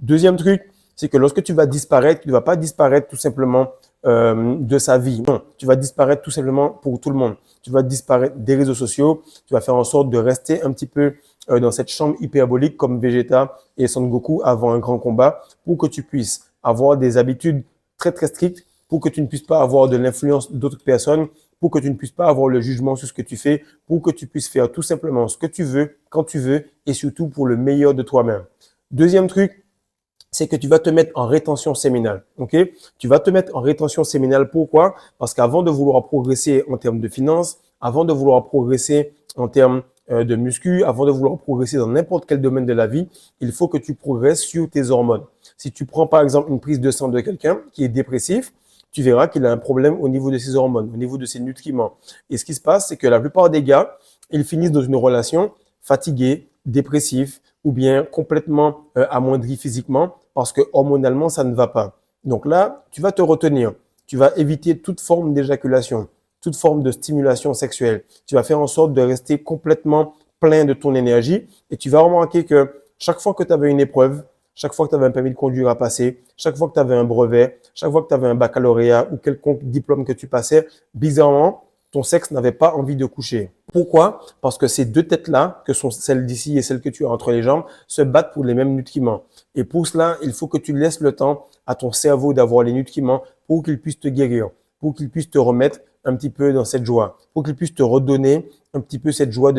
Deuxième truc, c'est que lorsque tu vas disparaître, tu ne vas pas disparaître tout simplement de sa vie. Non, tu vas disparaître tout simplement pour tout le monde. Tu vas disparaître des réseaux sociaux. Tu vas faire en sorte de rester un petit peu dans cette chambre hyperbolique comme Vegeta et Son Goku avant un grand combat pour que tu puisses avoir des habitudes très très strictes, pour que tu ne puisses pas avoir de l'influence d'autres personnes, pour que tu ne puisses pas avoir le jugement sur ce que tu fais, pour que tu puisses faire tout simplement ce que tu veux, quand tu veux et surtout pour le meilleur de toi-même. Deuxième truc, c'est que tu vas te mettre en rétention séminale. Ok? Tu vas te mettre en rétention séminale. Pourquoi? Parce qu'avant de vouloir progresser en termes de finances, avant de vouloir progresser en termes de muscu, avant de vouloir progresser dans n'importe quel domaine de la vie, il faut que tu progresses sur tes hormones. Si tu prends par exemple une prise de sang de quelqu'un qui est dépressif, tu verras qu'il a un problème au niveau de ses hormones, au niveau de ses nutriments. Et ce qui se passe, c'est que la plupart des gars, ils finissent dans une relation fatigués, dépressifs ou bien complètement amoindris physiquement parce que hormonalement, ça ne va pas. Donc là, tu vas te retenir. Tu vas éviter toute forme d'éjaculation, toute forme de stimulation sexuelle. Tu vas faire en sorte de rester complètement plein de ton énergie et tu vas remarquer que chaque fois que tu avais une épreuve, chaque fois que tu avais un permis de conduire à passer, chaque fois que tu avais un brevet, chaque fois que tu avais un baccalauréat ou quelconque diplôme que tu passais, bizarrement, ton sexe n'avait pas envie de coucher. Pourquoi? Parce que ces deux têtes-là, que sont celles d'ici et celles que tu as entre les jambes, se battent pour les mêmes nutriments. Et pour cela, il faut que tu laisses le temps à ton cerveau d'avoir les nutriments pour qu'il puisse te guérir, pour qu'il puisse te remettre un petit peu dans cette joie, pour qu'il puisse te redonner un petit peu cette joie de vie.